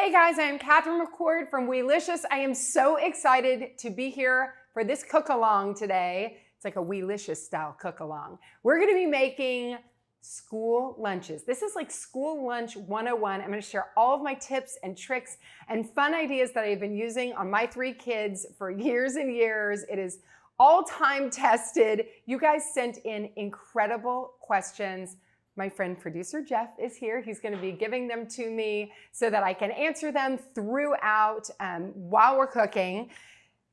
Hey guys, I am Catherine McCord from Weelicious. I am so excited to be here for this cook-along today. It's like a Weelicious style cook-along. We're gonna be making school lunches. This is like school lunch 101. I'm gonna share all of my tips and tricks and fun ideas that I've been using on my 3 kids for years and years. It is all time tested. You guys sent in incredible questions. My friend producer Jeff is here. He's going to be giving them to me so that I can answer them throughout while we're cooking,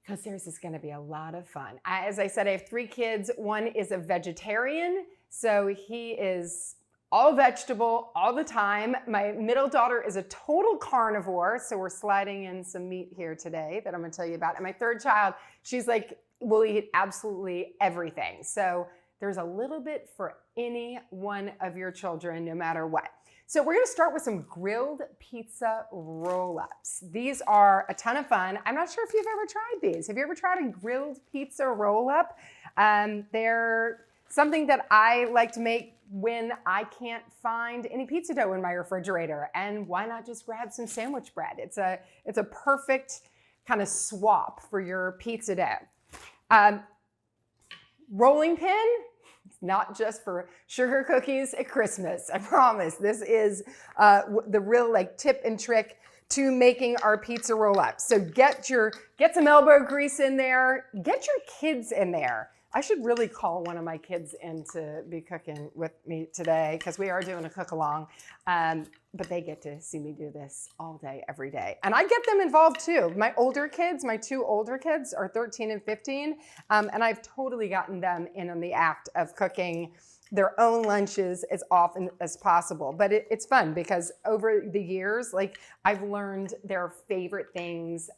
because theirs is going to be a lot of fun. As I said, I have 3 kids. One is a vegetarian, so he is all vegetable all the time. My middle daughter is a total carnivore, so we're sliding in some meat here today that I'm going to tell you about. And my 3rd child, she's like, will eat absolutely everything. So there's a little bit for any one of your children, no matter what. So we're gonna start with some grilled pizza roll-ups. These are a ton of fun. I'm not sure if you've ever tried these. Have you ever tried a grilled pizza roll-up? They're something that I like to make when I can't find any pizza dough in my refrigerator. And why not just grab some sandwich bread? It's a perfect kind of swap for your pizza dough. Rolling pin, not just for sugar cookies at Christmas. I promise. This is the real tip and trick to making our pizza roll up. So get some elbow grease in there. Get your kids in there. I should really call one of my kids in to be cooking with me today, because we are doing a cook along. But they get to see me do this all day, every day. And I get them involved too. My older kids, my 2 older kids are 13 and 15. And I've totally gotten them in on the act of cooking their own lunches as often as possible. But it's fun because over the years, I've learned their favorite things.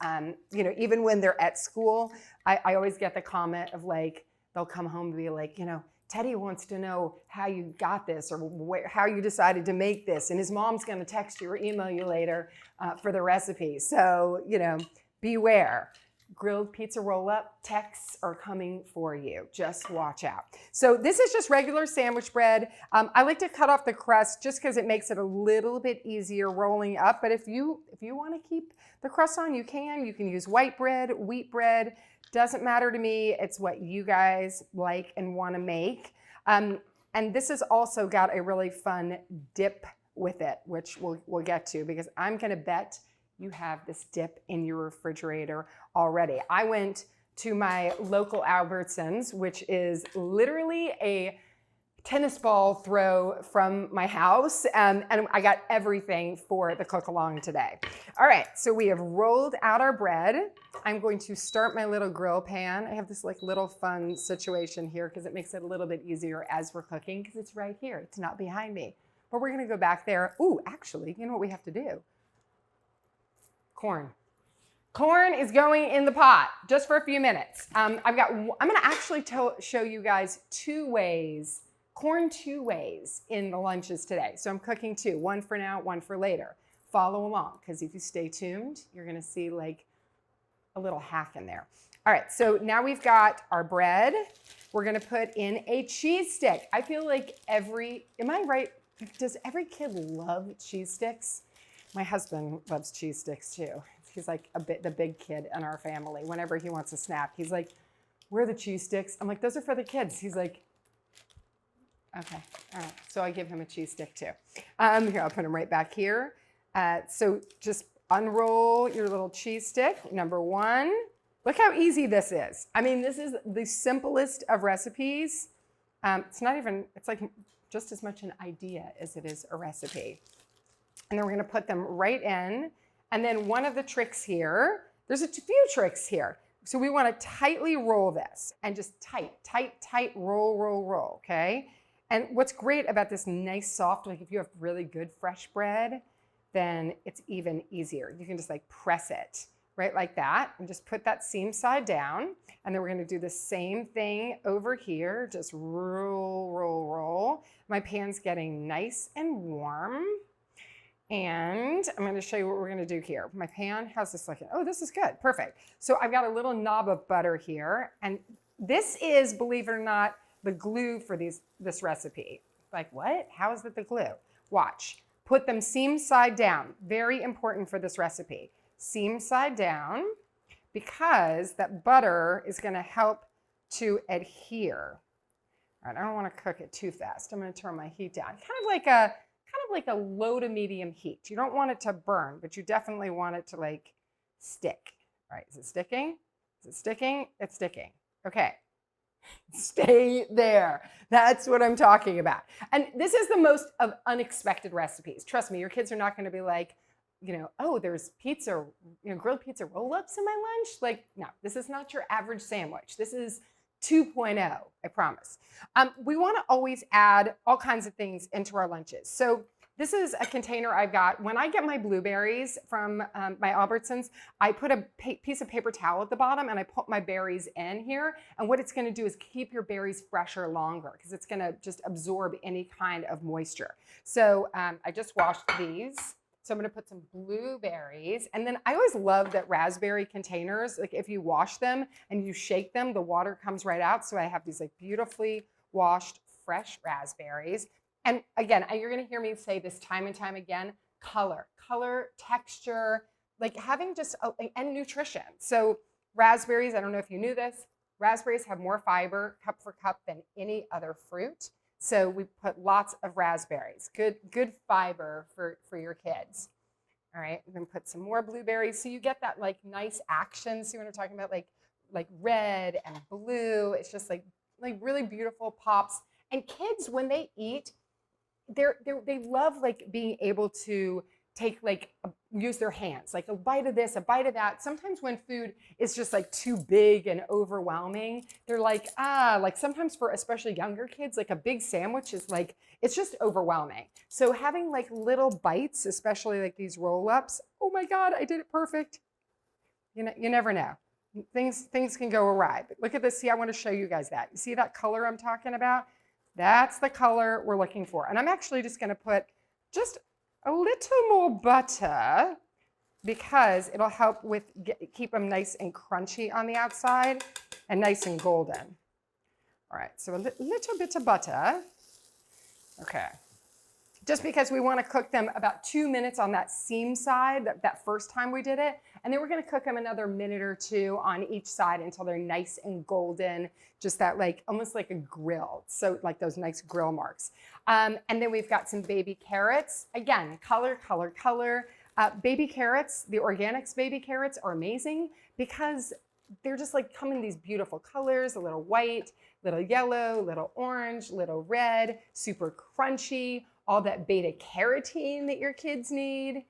Even when they're at school, I always get the comment of they'll come home and be like, Teddy wants to know how you got this or how you decided to make this. And his mom's going to text you or email you later for the recipe. So, beware. Grilled pizza roll-up texts are coming for you. Just watch out. So this is just regular sandwich bread. I like to cut off the crust just because it makes it a little bit easier rolling up. But if you want to keep the crust on, you can. You can use white bread, wheat bread. Doesn't matter to me. It's what you guys like and want to make. And this has also got a really fun dip with it, which we'll get to, because I'm going to bet you have this dip in your refrigerator already. I went to my local Albertsons, which is literally a tennis ball throw from my house, and I got everything for the cook-along today. All right, so we have rolled out our bread. I'm going to start my little grill pan. I have this little fun situation here because it makes it a little bit easier as we're cooking, because it's right here. It's not behind me. But we're gonna go back there. Ooh, actually, you know what we have to do? Corn. Corn is going in the pot just for a few minutes. I'm gonna actually show you guys 2 ways, corn 2 ways in the lunches today. So I'm cooking 2, one for now, one for later. Follow along, because if you stay tuned, you're gonna see a little hack in there. All right, so now we've got our bread. We're gonna put in a cheese stick. I feel like am I right? Does every kid love cheese sticks? My husband loves cheese sticks too. He's the big kid in our family. Whenever he wants a snack, he's like, where are the cheese sticks? I'm like, those are for the kids. He's like, okay, all right. So I give him a cheese stick too. Here, I'll put him right back here. So just unroll your little cheese stick, number 1. Look how easy this is. I mean, this is the simplest of recipes. It's just as much an idea as it is a recipe. And then we're gonna put them right in. And then one of the tricks here, there's a few tricks here. So we wanna tightly roll this, and just tight, roll, okay? And what's great about this nice soft, if you have really good fresh bread, then it's even easier. You can just press it, right, like that, and just put that seam side down. And then we're gonna do the same thing over here. Just roll. My pan's getting nice and warm. And I'm going to show you what we're going to do here. My pan has this oh, this is good, perfect. So I've got a little knob of butter here, and this is, believe it or not, the glue for this recipe. What? How is it the glue? Watch. Put them seam side down. Very important for this recipe. Seam side down, because that butter is going to help to adhere. All right, I don't want to cook it too fast. I'm going to turn my heat down. Kind of like a low to medium heat. You don't want it to burn, but you definitely want it to like stick. All right, is it sticking? Is it sticking? It's sticking. Okay. Stay there. That's what I'm talking about. And this is the most of unexpected recipes. Trust me, your kids are not going to be like, oh, there's pizza, grilled pizza roll-ups in my lunch. Like, no, this is not your average sandwich. This is 2.0, I promise. We want to always add all kinds of things into our lunches. So this is a container I've got. When I get my blueberries from my Albertsons, I put a piece of paper towel at the bottom and I put my berries in here. And what it's going to do is keep your berries fresher longer, because it's going to just absorb any kind of moisture. So I just washed these. So I'm going to put some blueberries. And then I always love that raspberry containers, like if you wash them and you shake them, the water comes right out. So I have these like beautifully washed fresh raspberries. And again, you're going to hear me say this time and time again, color, texture, like having just, and nutrition. So raspberries, I don't know if you knew this, raspberries have more fiber cup for cup than any other fruit. So we put lots of raspberries, good fiber for your kids. All right, and then put some more blueberries. So you get that like nice action. See what I'm talking about? Like red and blue. It's just like really beautiful pops. And kids, when they eat, they love like being able to take use their hands, like a bite of this, a bite of that. Sometimes when food is just like too big and overwhelming, they're like, like sometimes for especially younger kids, like a big sandwich is like, it's just overwhelming. So having like little bites, especially like these roll-ups, oh my God, I did it perfect. You never know. Things can go awry. But look at this. See, I want to show you guys that. You see that color I'm talking about? That's the color we're looking for. And I'm actually just going to put just a little more butter, because it'll help with keep them nice and crunchy on the outside and nice and golden. All right, so a little bit of butter. Okay. Just because we want to cook them about 2 minutes on that seam side, that first time we did it. And then we're going to cook them another minute or two on each side until they're nice and golden, just that like, almost like a grill. So like those nice grill marks. And then we've got some baby carrots. Again, color. Baby carrots, the organics baby carrots are amazing because they're just like come in these beautiful colors, a little white, little yellow, little orange, little red, super crunchy, all that beta carotene that your kids need.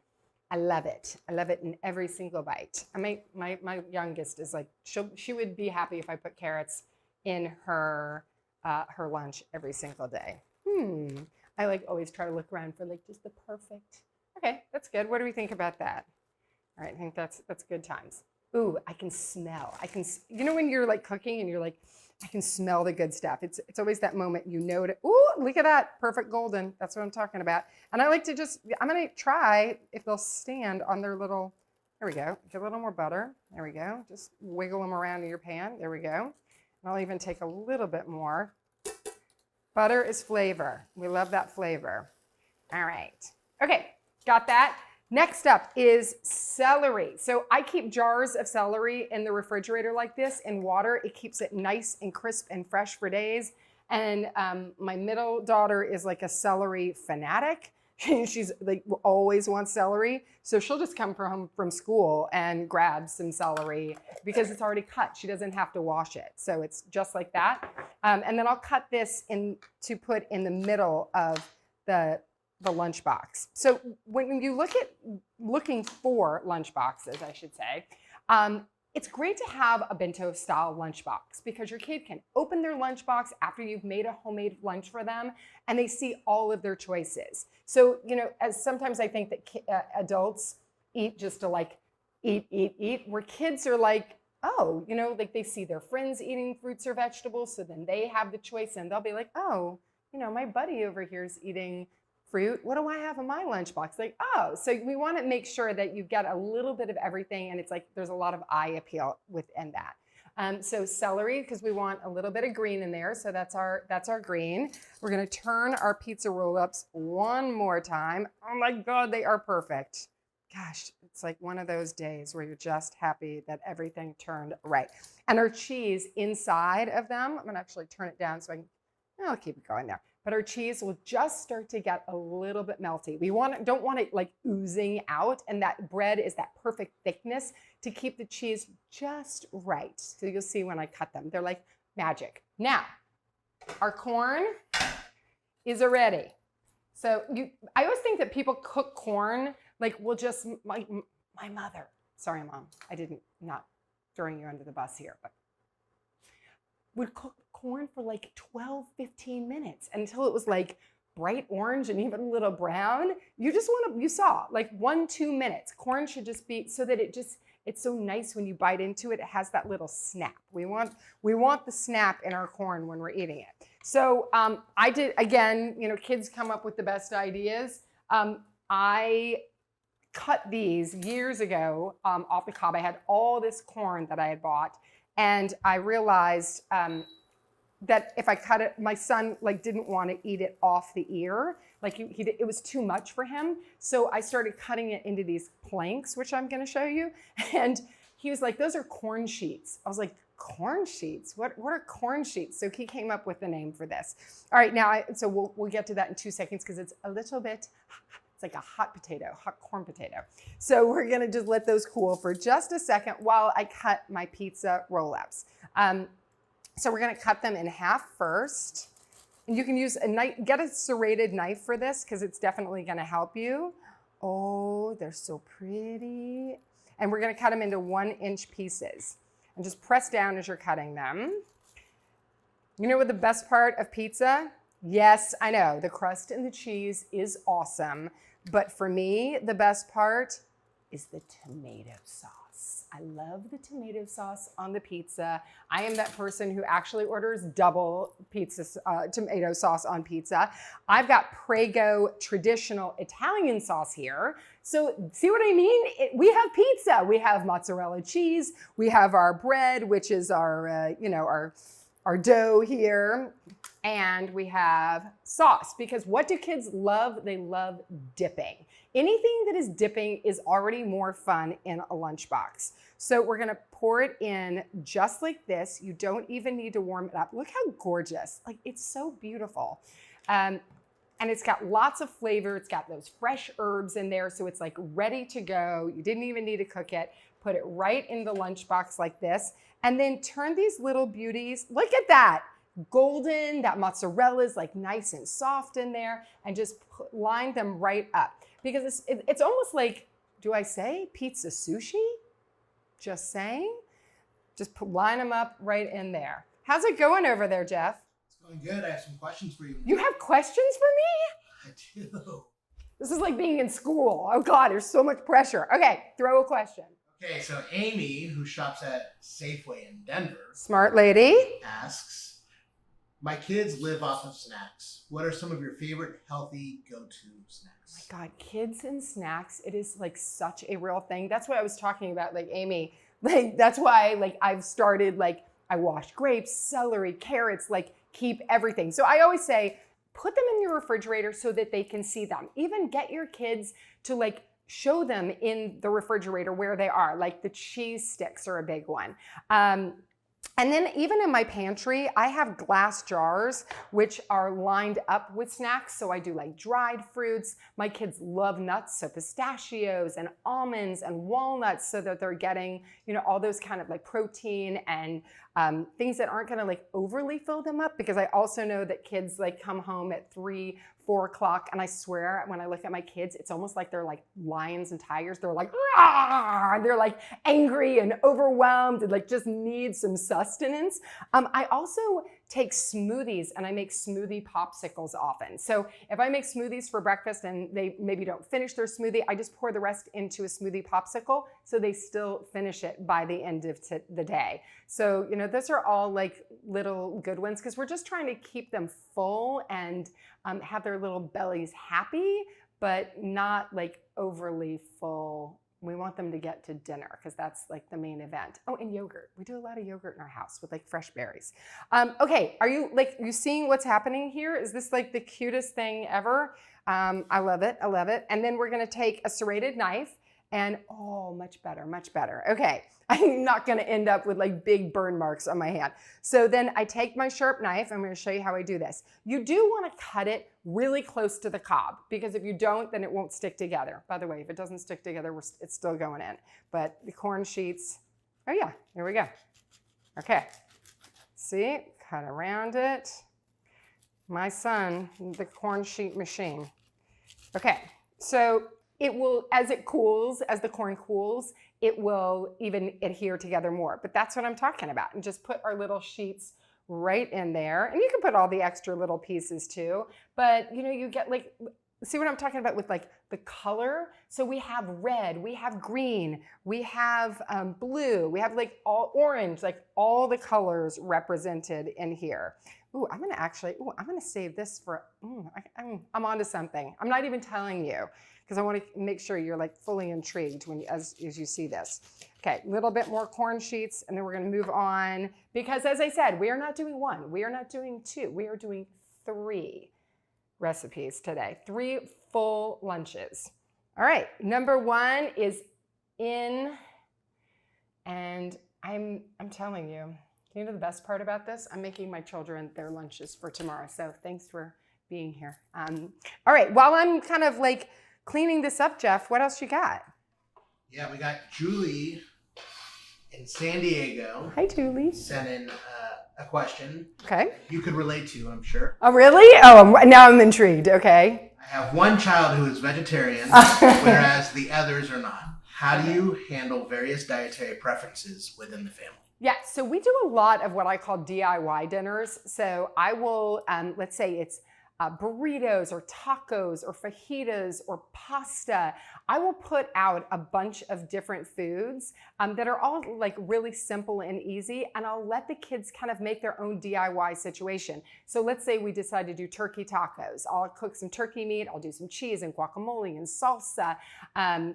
I love it. I love it in every single bite. My youngest is like, she would be happy if I put carrots in her lunch every single day. I like always try to look around for like just the perfect. Okay, that's good. What do we think about that? All right, I think that's good times. Ooh, I can smell. When you're like cooking and you're like, I can smell the good stuff. It's always that moment you know it. Ooh, look at that. Perfect golden. That's what I'm talking about. And I like to I'm going to try if they'll stand on their little, there we go. Get a little more butter. There we go. Just wiggle them around in your pan. There we go. And I'll even take a little bit more. Butter is flavor. We love that flavor. All right. Okay, got that. Next up is celery. So I keep jars of celery in the refrigerator like this in water. It keeps it nice and crisp and fresh for days. And my middle daughter is like a celery fanatic. She's like always wants celery. So she'll just come from school and grab some celery because it's already cut. She doesn't have to wash it. So it's just like that. And then I'll cut this in to put in the middle of the lunchbox. So when you looking for lunchboxes, I should say, it's great to have a bento style lunchbox because your kid can open their lunchbox after you've made a homemade lunch for them and they see all of their choices. So, as sometimes I think that adults eat just to like eat, where kids are like, oh, like they see their friends eating fruits or vegetables. So then they have the choice and they'll be like, oh, my buddy over here is eating fruit. What do I have in my lunchbox? Like, oh, so we want to make sure that you get a little bit of everything. And it's like, there's a lot of eye appeal within that. So celery, because we want a little bit of green in there. So that's our green. We're gonna turn our pizza roll-ups one more time. Oh my God, they are perfect. Gosh, it's like one of those days where you're just happy that everything turned right. And our cheese inside of them, I'm gonna actually turn it down so I'll keep it going there. But our cheese will just start to get a little bit melty. We don't want it like oozing out, and that bread is that perfect thickness to keep the cheese just right. So you'll see when I cut them, they're like magic. Now, our corn is ready. So I always think that people cook corn like my mother. Sorry, Mom, I didn't not throwing you under the bus here, but would cook corn for like 12, 15 minutes until it was like bright orange and even a little brown. You saw like 1-2 minutes. Corn should just be so that it's so nice when you bite into it. It has that little snap. We want the snap in our corn when we're eating it. So I did, again, kids come up with the best ideas. I cut these years ago off the cob. I had all this corn that I had bought, and I realized that if I cut it, my son didn't want to eat it off the ear. It was too much for him. So I started cutting it into these planks, which I'm going to show you. And he was like, "Those are corn sheets." I was like, "Corn sheets? What are corn sheets?" So he came up with the name for this. All right, now so we'll get to that in 2 seconds because it's a little bit. It's like a hot corn potato. So we're gonna just let those cool for just a second while I cut my pizza roll-ups. So we're gonna cut them in half first. And you can use a knife, get a serrated knife for this because it's definitely gonna help you. Oh, they're so pretty. And we're gonna cut them into 1-inch pieces. And just press down as you're cutting them. You know what the best part of pizza? Yes, I know, the crust and the cheese is awesome. But for me, the best part is the tomato sauce. I love the tomato sauce on the pizza. I am that person who actually orders double tomato sauce on pizza. I've got Prego traditional Italian sauce here. So see what I mean? We have pizza. We have mozzarella cheese. We have our bread, which is our dough here. And we have sauce, because what do kids love? They love dipping. Anything that is dipping is already more fun in a lunchbox. So we're gonna pour it in just like this. You don't even need to warm it up. Look how gorgeous, it's so beautiful. And it's got lots of flavor. It's got those fresh herbs in there. So it's ready to go. You didn't even need to cook it. Put it right in the lunchbox like this. And then turn these little beauties, look at that. Golden, that mozzarella is nice and soft in there, and just line them right up. Because it's almost like, do I say pizza sushi? Just saying. Just line them up right in there. How's it going over there, Jeff? It's going good. I have some questions for you. You have questions for me? I do. This is like being in school. Oh God, there's so much pressure. Okay, throw a question. Okay, so Amy, who shops at Safeway in Denver. Smart lady. Asks, my kids live off of snacks. What are some of your favorite healthy go-to snacks? Oh my God, kids and snacks, it is such a real thing. That's what I was talking about, Amy. That's why I've started, I wash grapes, celery, carrots, keep everything. So I always say, put them in your refrigerator so that they can see them. Even get your kids to show them in the refrigerator where they are. The cheese sticks are a big one. And then even in my pantry, I have glass jars, which are lined up with snacks. So I do dried fruits. My kids love nuts, so pistachios and almonds and walnuts, so that they're getting, all those kind of protein and things that aren't gonna overly fill them up, because I also know that kids come home at 3, 4 o'clock, and I swear when I look at my kids, it's almost like they're lions and tigers. They're "Rah!" And they're angry and overwhelmed and just need some sustenance. I also take smoothies, and I make smoothie popsicles often. So if I make smoothies for breakfast and they maybe don't finish their smoothie, I just pour the rest into a smoothie popsicle so they still finish it by the end of the day. So, those are all little good ones, because we're just trying to keep them full and have their little bellies happy, but not overly full We want them to get to dinner because that's like the main event. Oh, and yogurt. We do a lot of yogurt in our house with like fresh berries. Okay, are you seeing what's happening here? Is this like the cutest thing ever? I love it. I love it. And then we're gonna take a serrated knife and oh, much better, much better. Okay, I'm not gonna end up with like big burn marks on my hand. So then I take my sharp knife. I'm gonna show you how I do this. You do wanna cut it really close to the cob because if you don't, then it won't stick together. By the way, if it doesn't stick together, it's still going in. But the corn sheets, oh yeah, here we go. Okay, see, cut around it. My son, the corn sheet machine. Okay, so it will, as the corn cools, it will even adhere together more. But that's what I'm talking about. And just put our little sheets right in there. And you can put all the extra little pieces too. But you get like, see what I'm talking about with like the color? So we have red, we have green, we have blue, we have like all orange, like all the colors represented in here. Ooh, I'm gonna save this for, I'm onto something. I'm not even telling you because I want to make sure you're like fully intrigued as you see this. Okay, a little bit more corn sheets and then we're gonna move on because as I said, we are not doing one, we are not doing two, we are doing 3 recipes today, 3 full lunches. All right, number 1 is in, and I'm telling you, the best part about this? I'm making my children their lunches for tomorrow, so thanks for being here. All right, while I'm kind of like cleaning this up, Jeff, what else you got? Yeah, we got Julie in San Diego. Hi, Julie. Sent in a question. Okay. You could relate to, I'm sure. Oh, really? Oh, now I'm intrigued. Okay. I have one child who is vegetarian, whereas the others are not. How do you handle various dietary preferences within the family? Yeah, so we do a lot of what I call DIY dinners. So I will, let's say it's burritos or tacos or fajitas or pasta. I will put out a bunch of different foods that are all like really simple and easy, and I'll let the kids kind of make their own DIY situation. So let's say we decide to do turkey tacos. I'll cook some turkey meat, I'll do some cheese and guacamole and salsa,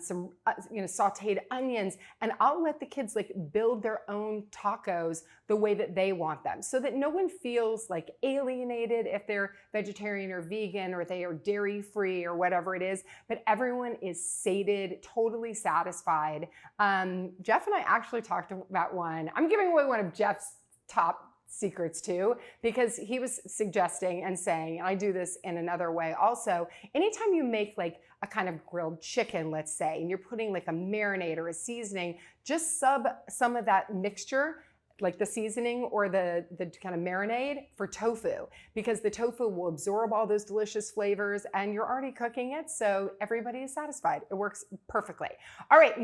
some sauteed onions, and I'll let the kids like build their own tacos the way that they want them so that no one feels like alienated if they're vegetarian or vegan or they are dairy free or whatever it is, but everyone is sated, totally satisfied. Jeff and I actually talked about one. I'm giving away one of Jeff's top secrets too, because he was suggesting and saying, and I do this in another way also, anytime you make like a kind of grilled chicken, let's say, and you're putting like a marinade or a seasoning, just sub some of that mixture, like the seasoning or the kind of marinade for tofu, because the tofu will absorb all those delicious flavors and you're already cooking it, so everybody is satisfied. It works perfectly. All right,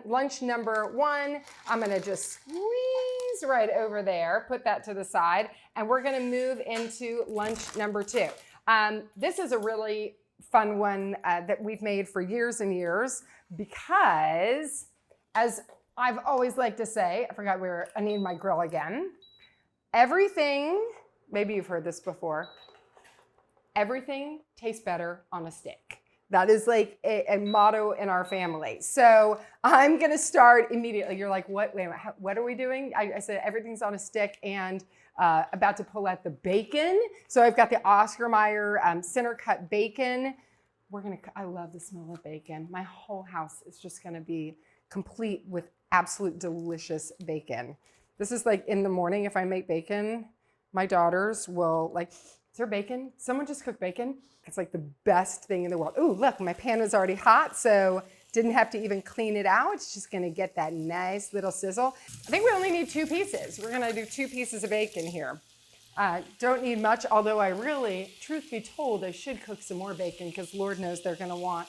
lunch number 1, I'm gonna just squeeze right over there, put that to the side, and we're gonna move into lunch number 2. This is a really fun one that we've made for years and years because, as I've always liked to say, I forgot where I need my grill again. Everything, maybe you've heard this before, everything tastes better on a stick. That is like a motto in our family. So I'm gonna start immediately. You're like, what? Wait, what are we doing? I said everything's on a stick and about to pull out the bacon. So I've got the Oscar Mayer center cut bacon. I love the smell of bacon. My whole house is just gonna be complete with absolute delicious bacon. This is like in the morning, if I make bacon, my daughters will like, is there bacon? Someone just cooked bacon? It's like the best thing in the world. Ooh, look, my pan was already hot, so didn't have to even clean it out. It's just gonna get that nice little sizzle. I think we only need 2 pieces. We're gonna do 2 pieces of bacon here. Don't need much, although I really, truth be told, I should cook some more bacon because Lord knows they're gonna want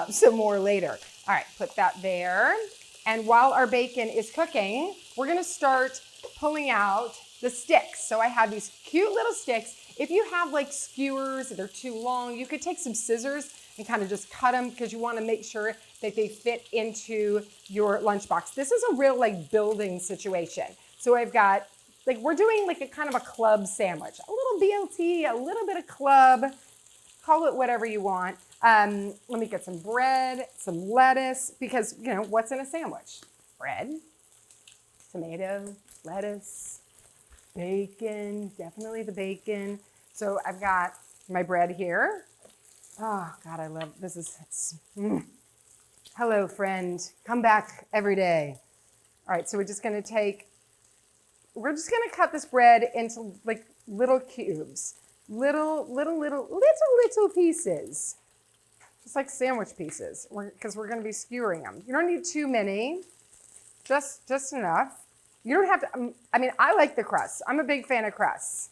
some more later. All right, put that there. And while our bacon is cooking, we're gonna start pulling out the sticks. So I have these cute little sticks. If you have like skewers, they're too long, you could take some scissors and kind of just cut them because you wanna make sure that they fit into your lunchbox. This is a real like building situation. So I've got, like we're doing like a kind of a club sandwich, a little BLT, a little bit of club, call it whatever you want. Let me get some bread, some lettuce, because, you know, what's in a sandwich? Bread, tomato, lettuce, bacon, definitely the bacon. So I've got my bread here. Oh, God, I love this. Hello, friend. Come back every day. All right, so we're just going to cut this bread into like little cubes, little pieces, just like sandwich pieces, because we're going to be skewering them. You don't need too many, just enough. You don't have to, I mean, I like the crust. I'm a big fan of crusts.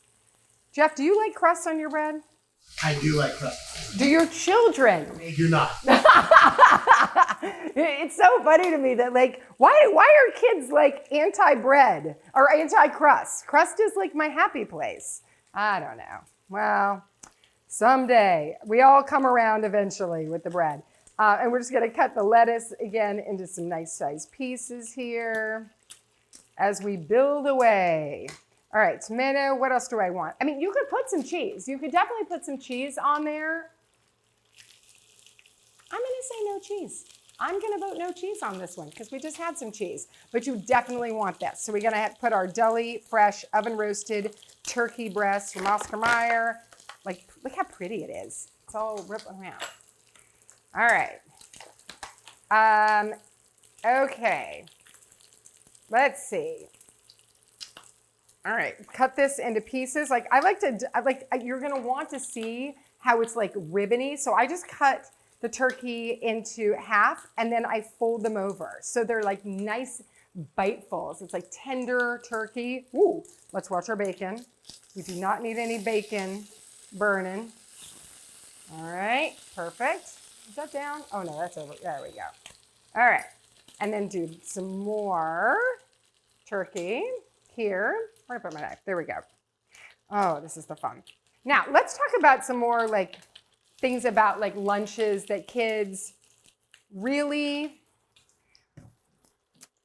Jeff, do you like crust on your bread? I do like crust. Do your children? They do not. It's so funny to me that, like, why are kids like anti-bread or anti-crust? Crust is like my happy place. I don't know. Well, someday we all come around eventually with the bread. And we're just going to cut the lettuce again into some nice sized pieces here as we build away. All right, tomato, what else do I want? I mean, you could put some cheese. You could definitely put some cheese on there. I'm gonna say no cheese. I'm gonna vote no cheese on this one because we just had some cheese, but you definitely want this. So we're gonna put our deli fresh oven roasted turkey breast from Oscar Mayer. Like, look how pretty it is. It's all ripped around. All right. Okay, let's see. All right, cut this into pieces. Like you're gonna want to see how it's like ribbony. So I just cut the turkey into half and then I fold them over. So they're like nice bitefuls. It's like tender turkey. Ooh, let's watch our bacon. We do not need any bacon burning. All right, perfect. Is that down? Oh no, that's over. There we go. All right, and then do some more turkey here. Where did I put my knife? There we go. Oh, this is the fun. Now, let's talk about some more like things about like lunches that kids really,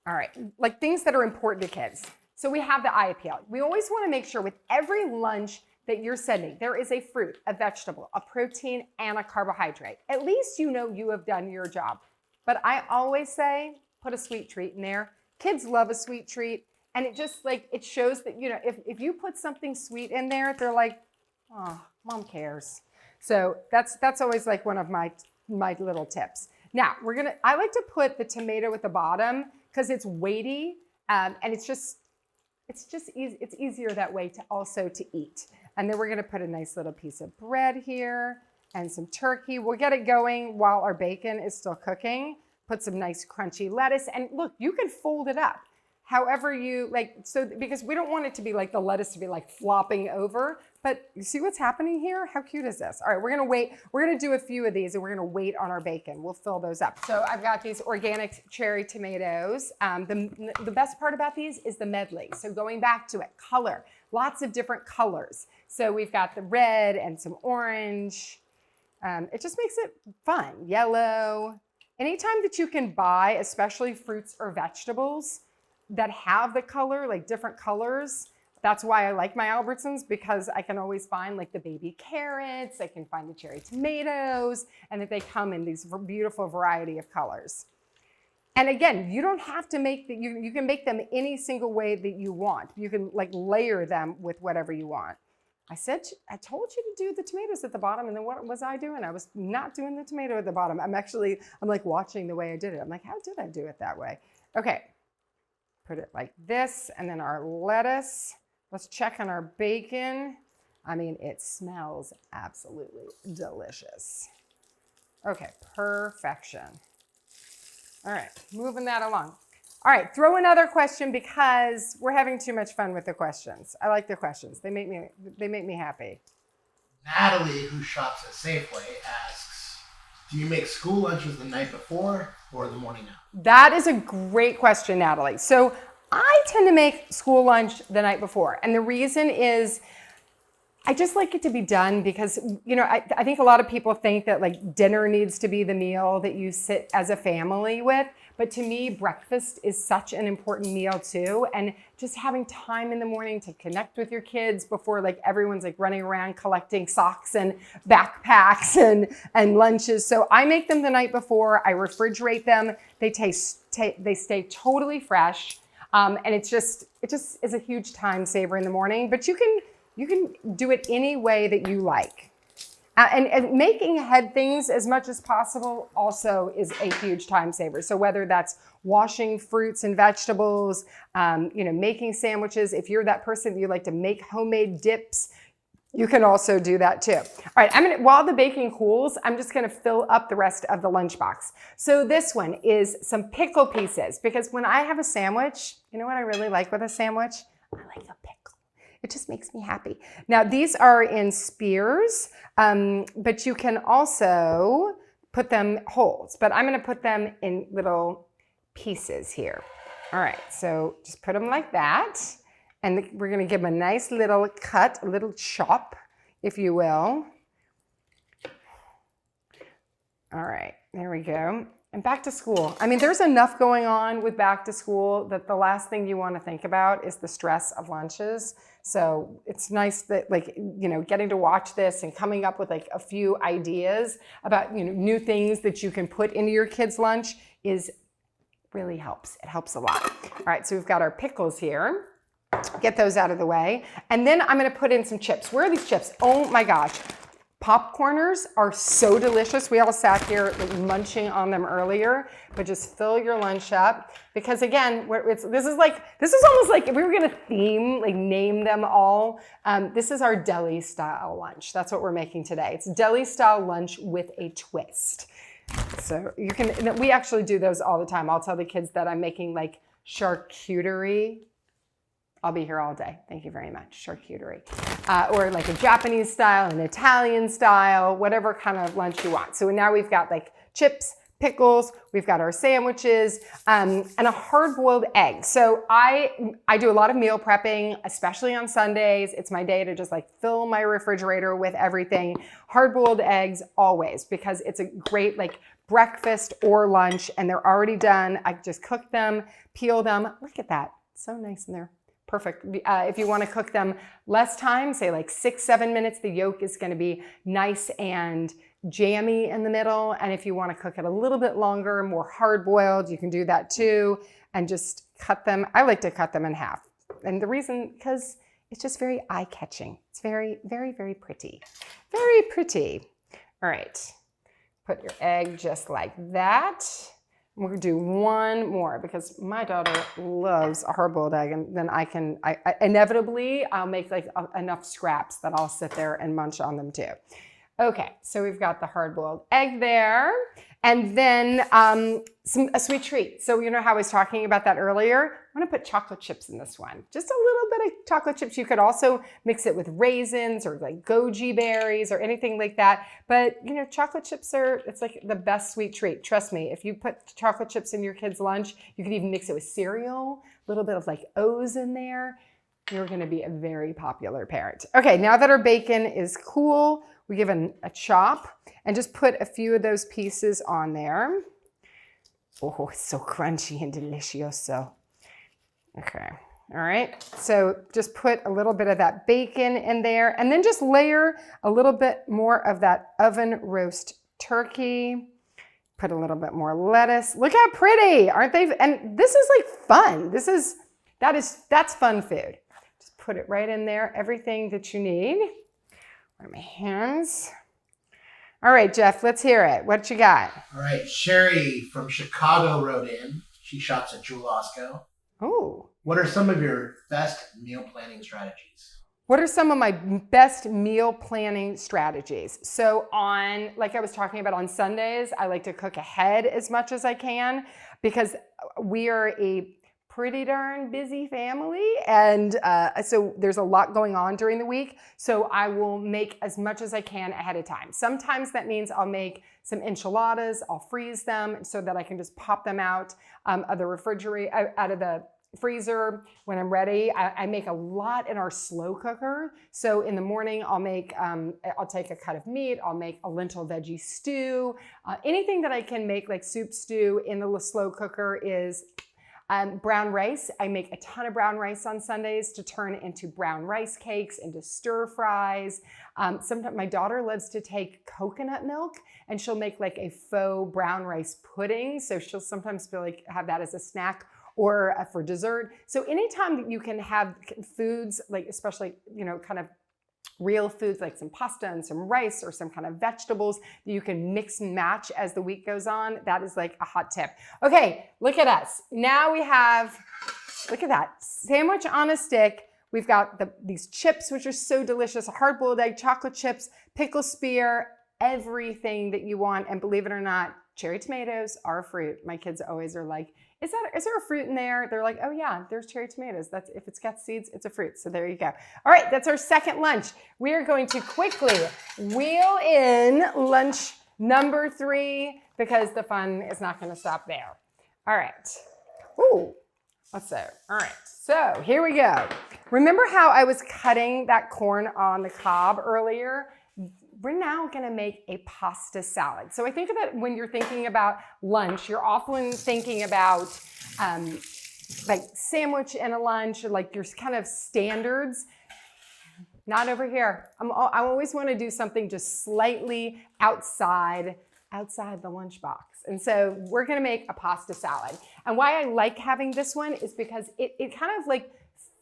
all right, like things that are important to kids. So we have the eye appeal. We always want to make sure with every lunch that you're sending, there is a fruit, a vegetable, a protein, and a carbohydrate. At least you know you have done your job. But I always say, put a sweet treat in there. Kids love a sweet treat. And it just like, it shows that, you know, if you put something sweet in there, they're like, oh, mom cares. So that's always like one of my little tips. Now I like to put the tomato at the bottom because it's weighty and it's easier that way to eat. And then we're gonna put a nice little piece of bread here and some turkey. We'll get it going while our bacon is still cooking. Put some nice crunchy lettuce and look, you can fold it up. However you like, so because we don't want it to be like the lettuce to be like flopping over, but you see what's happening here? How cute is this? All right, we're gonna wait. We're gonna do a few of these and we're gonna wait on our bacon. We'll fill those up. So I've got these organic cherry tomatoes. The best part about these is the medley. So going back to it, color, lots of different colors. So we've got the red and some orange. It just makes it fun. Yellow. Anytime that you can buy, especially fruits or vegetables, that have the color, like different colors. That's why I like my Albertsons because I can always find like the baby carrots, I can find the cherry tomatoes, and that they come in these beautiful variety of colors. And again, you don't have to make you can make them any single way that you want. You can like layer them with whatever you want. I told you to do the tomatoes at the bottom, and then what was I doing? I was not doing the tomato at the bottom. I'm like watching the way I did it. I'm like, how did I do it that way? Okay. Put it like this, and then our lettuce. Let's check on our bacon. I mean, it smells absolutely delicious. Okay, perfection. All right, moving that along. All right, throw another question because we're having too much fun with the questions. I like the questions. They make me happy. Natalie, who shops at Safeway, asks, do you make school lunches the night before or the morning of? That is a great question, Natalie. So I tend to make school lunch the night before. And the reason is I just like it to be done because, you know, I think a lot of people think that like dinner needs to be the meal that you sit as a family with. But to me, breakfast is such an important meal too. And just having time in the morning to connect with your kids before like everyone's like running around collecting socks and backpacks and lunches. So I make them the night before. I refrigerate them. They stay totally fresh. And it just is a huge time saver in the morning, but you can do it any way that you like. And making ahead things as much as possible also is a huge time saver. So whether that's washing fruits and vegetables, making sandwiches, if you're that person that you like to make homemade dips, you can also do that too. All right, while the baking cools, I'm just gonna fill up the rest of the lunchbox. So this one is some pickle pieces, because when I have a sandwich, you know what I really like with a sandwich? I like a pickle. It just makes me happy. Now these are in spears, but you can also put them whole. But I'm gonna put them in little pieces here. All right, so just put them like that. And we're gonna give them a nice little cut, a little chop, if you will. All right, there we go. And back to school. I mean, there's enough going on with back to school that the last thing you want to think about is the stress of lunches. So it's nice that getting to watch this and coming up with like a few ideas about, new things that you can put into your kids' lunch really helps. It helps a lot. All right, so we've got our pickles here. Get those out of the way. And then I'm going to put in some chips. Where are these chips? Oh my gosh. Popcorners are so delicious. We all sat here munching on them earlier, but just fill your lunch up, because again, this is almost like if we were gonna name them all. This is our deli style lunch. That's what we're making today. It's deli style lunch with a twist. So we actually do those all the time. I'll tell the kids that I'm making like charcuterie. I'll be here all day. Thank you very much. Charcuterie. Or like a Japanese style, an Italian style, whatever kind of lunch you want. So now we've got like chips, pickles, we've got our sandwiches, and a hard-boiled egg. So I do a lot of meal prepping, especially on Sundays. It's my day to just like fill my refrigerator with everything. Hard-boiled eggs always, because it's a great like breakfast or lunch, and they're already done. I just cook them, peel them. Look at that. So nice in there. Perfect. If you want to cook them less time, say like 6-7 minutes, the yolk is going to be nice and jammy in the middle. And if you want to cook it a little bit longer, more hard-boiled, you can do that too. And just cut them. I like to cut them in half. And the reason, because it's just very eye-catching. It's very, very, very pretty. Very pretty. All right. Put your egg just like that. We're gonna do one more, because my daughter loves a hard-boiled egg, and then inevitably I'll make like enough scraps that I'll sit there and munch on them too. Okay, so we've got the hard-boiled egg there, and then a sweet treat. So you know how I was talking about that earlier? I'm gonna put chocolate chips in this one. Just a little bit of chocolate chips. You could also mix it with raisins or like goji berries or anything like that. But chocolate chips it's like the best sweet treat. Trust me, if you put chocolate chips in your kid's lunch, you could even mix it with cereal, a little bit of like O's in there. You're gonna be a very popular parent. Okay, now that our bacon is cool, we give it a chop and just put a few of those pieces on there. Oh, it's so crunchy and delicioso. Okay, all right. So just put a little bit of that bacon in there, and then just layer a little bit more of that oven roast turkey. Put a little bit more lettuce. Look how pretty, aren't they? And this is like fun. That's fun food. Just put it right in there, everything that you need. Where are my hands? All right, Jeff, let's hear it. What you got? All right, Sherry from Chicago wrote in. She shops at Jewel Osco. Oh. What are some of your best meal planning strategies? What are some of my best meal planning strategies? So like I was talking about on Sundays, I like to cook ahead as much as I can, because we are a pretty darn busy family, and so there's a lot going on during the week. So I will make as much as I can ahead of time. Sometimes that means I'll make some enchiladas. I'll freeze them so that I can just pop them out of the refrigerator, out of the freezer when I'm ready. I make a lot in our slow cooker. So in the morning, I'll take a cut of meat. I'll make a lentil veggie stew. Anything that I can make like soup stew in the slow cooker is brown rice. I make a ton of brown rice on Sundays to turn into brown rice cakes, into stir fries. Sometimes my daughter loves to take coconut milk and she'll make like a faux brown rice pudding. So she'll sometimes feel like have that as a snack or for dessert. So anytime that you can have foods, like especially, kind of real foods like some pasta and some rice or some kind of vegetables that you can mix and match as the week goes on, that is like a hot tip. Okay, look at us. Now we have, look at that, sandwich on a stick. We've got these chips, which are so delicious, hard-boiled egg, chocolate chips, pickle spear, everything that you want. And believe it or not, cherry tomatoes are a fruit. My kids always are like, is there a fruit in there? They're like, oh yeah, there's cherry tomatoes. That's, if it's got seeds, it's a fruit. So there you go. All right, that's our second lunch. We are going to quickly wheel in lunch number 3 because the fun is not going to stop there. All right. Ooh, let's see. All right, so here we go. Remember how I was cutting that corn on the cob earlier? We're now gonna make a pasta salad. So I think that when you're thinking about lunch, you're often thinking about like sandwich and a lunch, or like your kind of standards. Not over here. I always wanna do something just slightly outside the lunchbox. And so we're gonna make a pasta salad. And why I like having this one is because it kind of like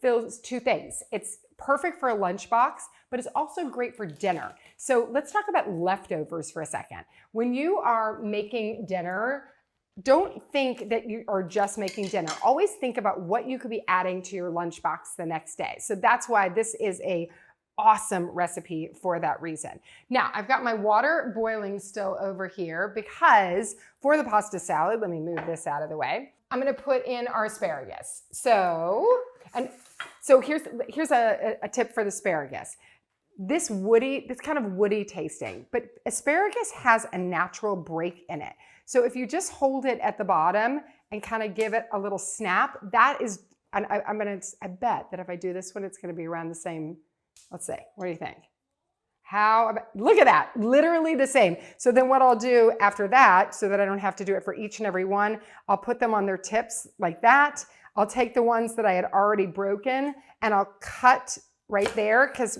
fills 2 things. It's perfect for a lunchbox, but it's also great for dinner. So let's talk about leftovers for a second. When you are making dinner, don't think that you are just making dinner. Always think about what you could be adding to your lunchbox the next day. So that's why this is a awesome recipe for that reason. Now, I've got my water boiling still over here because for the pasta salad, let me move this out of the way. I'm gonna put in our asparagus. So here's a tip for the asparagus. This kind of woody tasting, but asparagus has a natural break in it. So if you just hold it at the bottom and kind of give it a little snap, that is, I bet that if I do this one, it's gonna be around the same, let's see, what do you think? Look at that, literally the same. So then what I'll do after that, so that I don't have to do it for each and every one, I'll put them on their tips like that. I'll take the ones that I had already broken and I'll cut right there because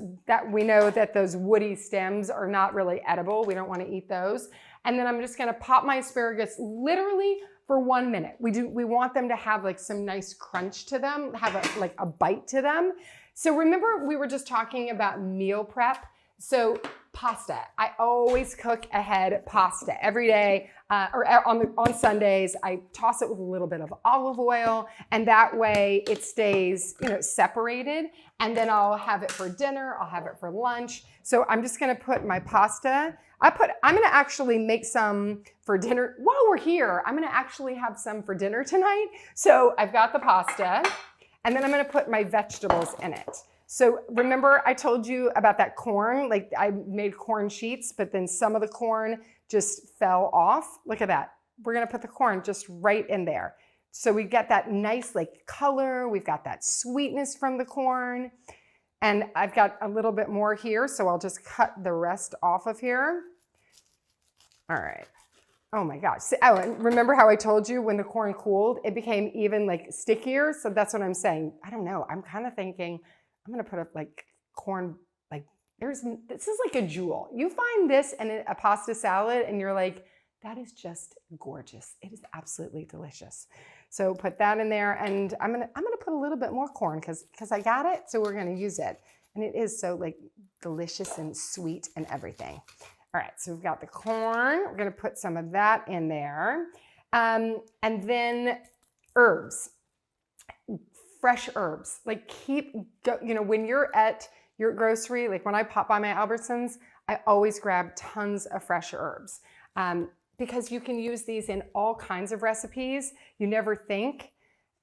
we know that those woody stems are not really edible. We don't want to eat those. And then I'm just going to pop my asparagus literally for 1 minute. We want them to have like some nice crunch to them, have a bite to them. So remember we were just talking about meal prep. So pasta, I always cook ahead pasta every day or on Sundays. I toss it with a little bit of olive oil and that way it stays, separated. And then I'll have it for dinner, I'll have it for lunch. So I'm just gonna put my pasta, I'm gonna actually make some for dinner. While we're here, I'm gonna actually have some for dinner tonight. So I've got the pasta and then I'm gonna put my vegetables in it. So remember I told you about that corn, like I made corn sheets, but then some of the corn just fell off. Look at that. We're gonna put the corn just right in there. So we get that nice like color, we've got that sweetness from the corn. And I've got a little bit more here, so I'll just cut the rest off of here. All right. Oh my gosh. Oh, and remember how I told you when the corn cooled, it became even like stickier? So that's what I'm saying. I don't know, I'm kind of thinking, I'm gonna put up like corn, like this is like a jewel. You find this in a pasta salad and you're like, that is just gorgeous. It is absolutely delicious. So put that in there and I'm gonna put a little bit more corn because I got it, so we're gonna use it. And it is so like delicious and sweet and everything. All right, so we've got the corn. We're gonna put some of that in there. And then herbs. Fresh herbs, like when you're at your grocery, like when I pop by my Albertsons, I always grab tons of fresh herbs because you can use these in all kinds of recipes. You never think,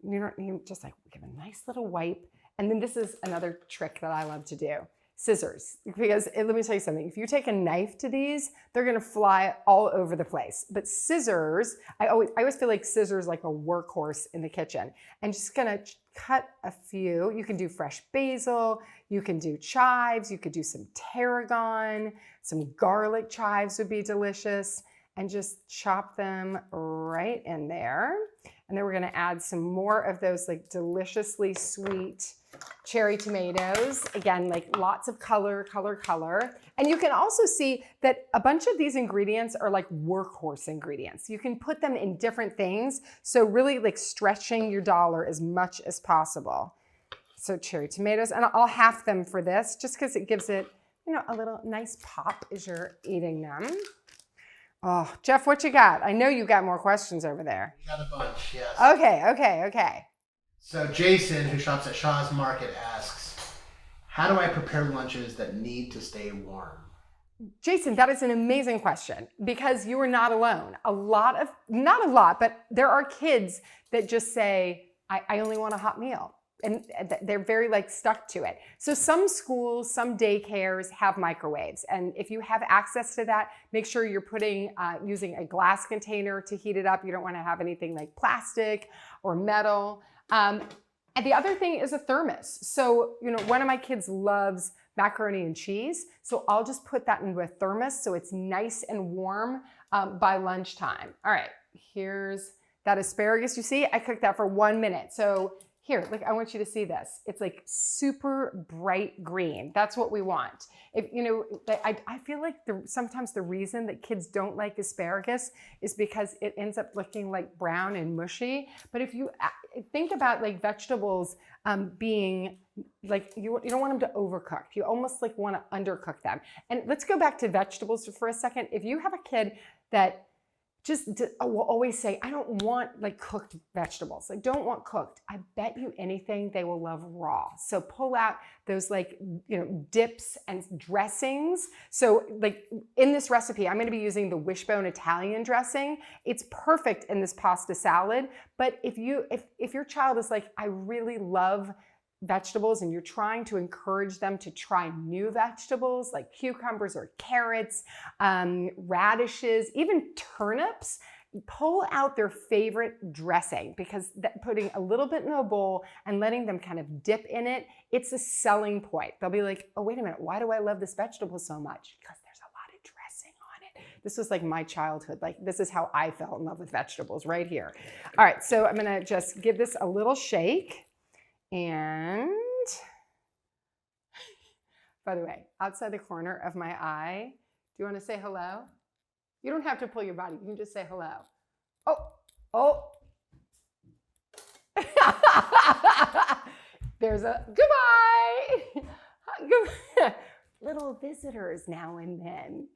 you just like give a nice little wipe. And then this is another trick that I love to do. scissors, because let me tell you something. If you take a knife to these, they're gonna fly all over the place. But scissors, I always feel like scissors like a workhorse in the kitchen. And just gonna cut a few. You can do fresh basil, you can do chives, you could do some tarragon, some garlic chives would be delicious, and just chop them right in there. And then we're gonna add some more of those like deliciously sweet cherry tomatoes. Again, like lots of color. And you can also see that a bunch of these ingredients are like workhorse ingredients. You can put them in different things. So really like stretching your dollar as much as possible. So cherry tomatoes, and I'll half them for this just because it gives it, you know, a little nice pop as you're eating them. Oh, Jeff, what you got? I know you got more questions over there. We got a bunch, yes. Okay. So Jason, who shops at Shaw's Market, asks, how do I prepare lunches that need to stay warm? Jason, that is an amazing question because you are not alone. Not a lot, but there are kids that just say, I only want a hot meal. And they're very like stuck to it. So some schools, some daycares have microwaves. And if you have access to that, make sure you're using a glass container to heat it up. You don't want to have anything like plastic or metal. And the other thing is a thermos. So, you know, one of my kids loves macaroni and cheese. So I'll just put that into a thermos so it's nice and warm by lunchtime. All right, here's that asparagus. You see, I cooked that for 1 minute. So here, look, I want you to see this. It's like super bright green. That's what we want. If you know, I feel like sometimes the reason that kids don't like asparagus is because it ends up looking like brown and mushy. But if you think about like vegetables being like, you don't want them to overcook. You almost like want to undercook them. And let's go back to vegetables for a second. If you have a kid that will always say, I don't want like cooked vegetables. I don't want cooked. I bet you anything they will love raw. So pull out those like, you know, dips and dressings. So like in this recipe, I'm going to be using the wishbone Italian dressing. It's perfect in this pasta salad. But if your child is like, I really love vegetables and you're trying to encourage them to try new vegetables like cucumbers or carrots, radishes, even turnips, pull out their favorite dressing because putting a little bit in a bowl and letting them kind of dip in it, it's a selling point. They'll be like, oh, wait a minute, why do I love this vegetable so much? Because there's a lot of dressing on it. This was like my childhood. Like this is how I fell in love with vegetables right here. All right, so I'm gonna just give this a little shake. And by the way, outside the corner of my eye, do you want to say hello? You don't have to pull your body. You can just say hello. Oh. There's a goodbye. Little visitors now and then.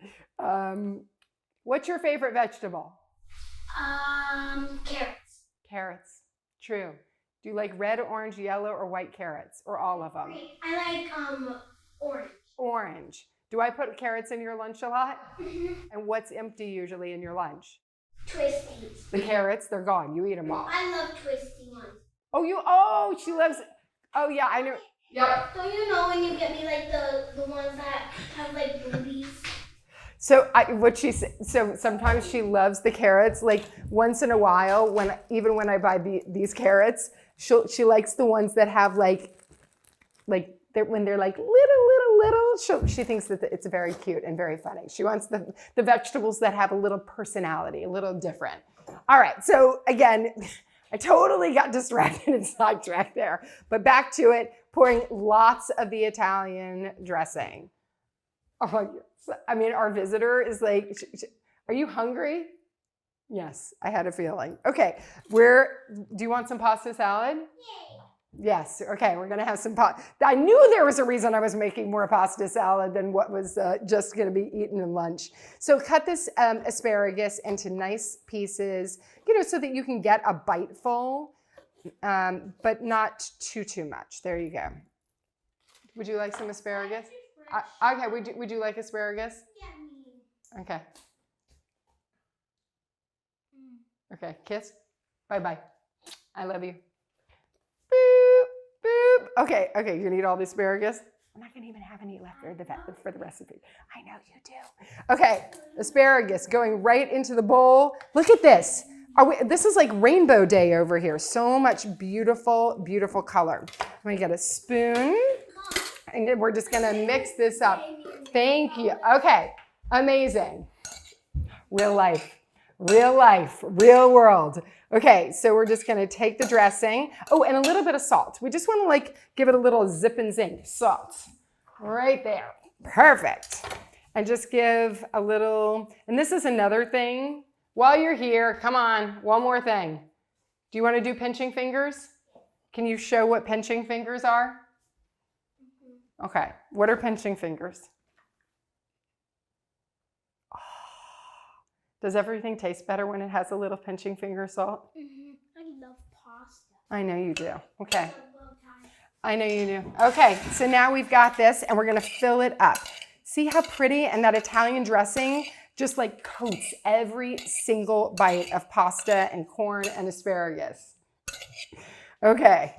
What's your favorite vegetable? Carrots. Carrots. True. Do you like red, orange, yellow, or white carrots, or all of them? I like orange. Orange. Do I put carrots in your lunch a lot? Mm-hmm. And what's empty usually in your lunch? Twisties. The carrots, they're gone. You eat them all. I love twisty ones. She loves, oh yeah, I know. Yep. Don't you know when you get me like the ones that have like boobies? So sometimes she loves the carrots. Like once in a while, even when I buy these carrots, she likes the ones that have when they're like little. She thinks that it's very cute and very funny. She wants the vegetables that have a little personality, a little different. All right. So again, I totally got distracted and sidetracked there. But back to it, pouring lots of the Italian dressing. Oh, I mean, our visitor is like, are you hungry? Yes, I had a feeling. Okay, do you want some pasta salad? Yay. Yes, okay, we're gonna have some pasta. I knew there was a reason I was making more pasta salad than what was just gonna be eaten in lunch. So cut this asparagus into nice pieces, so that you can get a bite full, but not too much. There you go. Would you like some asparagus? Okay, would you like asparagus? Yeah. Okay. Okay, kiss. Bye-bye. I love you. Boop, boop. Okay, you need all the asparagus? I'm not gonna even have any left for the recipe. I know you do. Okay, asparagus going right into the bowl. Look at this. This is like rainbow day over here. So much beautiful, beautiful color. I'm gonna get a spoon and we're just gonna mix this up. Thank you. Okay, amazing. Real life, real world. Okay, so we're just gonna take the dressing. Oh, and a little bit of salt. We just wanna like give it a little zip and zing. Salt, right there, perfect. And just give a little, and this is another thing. While you're here, come on, one more thing. Do you wanna do pinching fingers? Can you show what pinching fingers are? Okay, what are pinching fingers? Does everything taste better when it has a little pinching finger salt? I love pasta. I know you do. Okay. I know you do. Okay, so now we've got this and we're gonna fill it up. See how pretty? And that Italian dressing just like coats every single bite of pasta and corn and asparagus. Okay.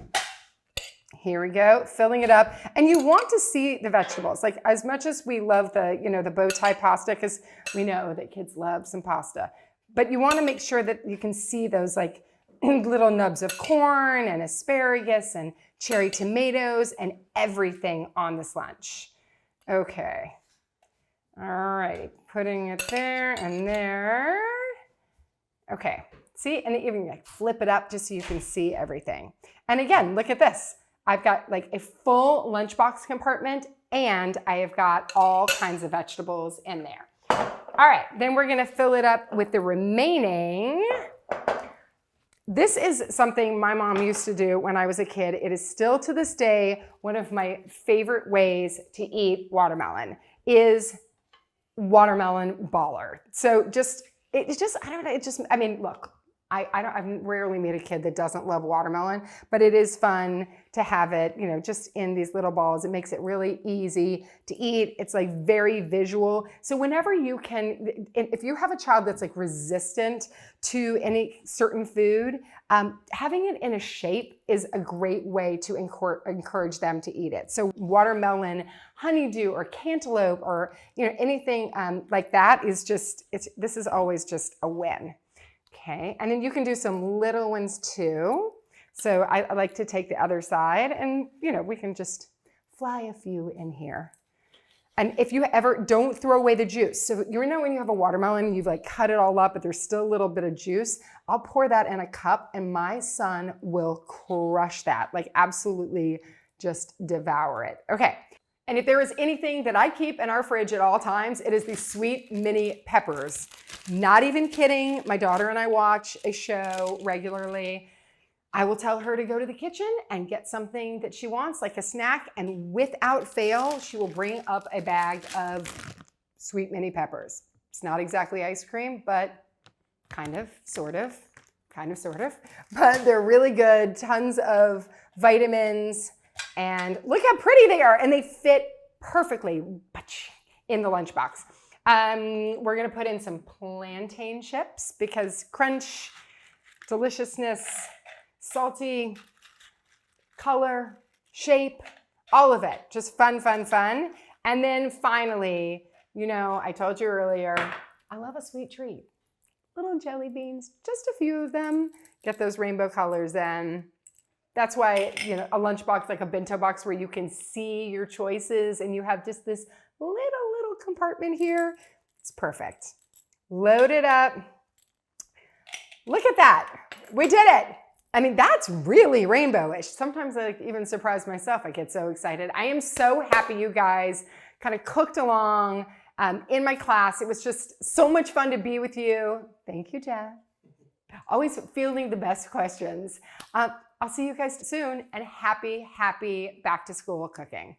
Here we go, filling it up. And you want to see the vegetables. Like as much as we love the, the bow tie pasta, because we know that kids love some pasta, but you want to make sure that you can see those like little nubs of corn and asparagus and cherry tomatoes and everything on this lunch. Okay. All right, putting it there and there. Okay, see, and even like flip it up just so you can see everything. And again, look at this. I've got like a full lunchbox compartment and I have got all kinds of vegetables in there. All right, then we're gonna fill it up with the remaining. This is something my mom used to do when I was a kid. It is still to this day one of my favorite ways to eat watermelon is watermelon baller. So I mean, look, I've rarely met a kid that doesn't love watermelon, but it is fun to have it, just in these little balls. It makes it really easy to eat. It's like very visual. So whenever you can, if you have a child that's like resistant to any certain food, having it in a shape is a great way to encourage them to eat it. So watermelon, honeydew, or cantaloupe, or anything like that is this is always just a win. Okay, and then you can do some little ones too. So I like to take the other side and, we can just fly a few in here. And if you ever, don't throw away the juice. So when you have a watermelon, you've like cut it all up, but there's still a little bit of juice. I'll pour that in a cup and my son will crush that, like absolutely just devour it. Okay. And if there is anything that I keep in our fridge at all times, it is these sweet mini peppers. Not even kidding. My daughter and I watch a show regularly. I will tell her to go to the kitchen and get something that she wants, like a snack, and without fail, she will bring up a bag of sweet mini peppers. It's not exactly ice cream, but kind of, sort of, but they're really good. Tons of vitamins. And look how pretty they are, and they fit perfectly in the lunchbox. We're gonna put in some plantain chips because crunch, deliciousness, salty, color, shape, all of it. Just fun, fun, fun. And then finally, I told you earlier, I love a sweet treat. Little jelly beans, just a few of them. Get those rainbow colors in. That's why, a lunchbox, like a bento box where you can see your choices and you have just this little compartment here. It's perfect. Load it up. Look at that. We did it. I mean, that's really rainbowish. Sometimes I even surprise myself. I get so excited. I am so happy you guys kind of cooked along in my class. It was just so much fun to be with you. Thank you, Jeff. Always fielding the best questions. I'll see you guys soon, and happy back to school cooking.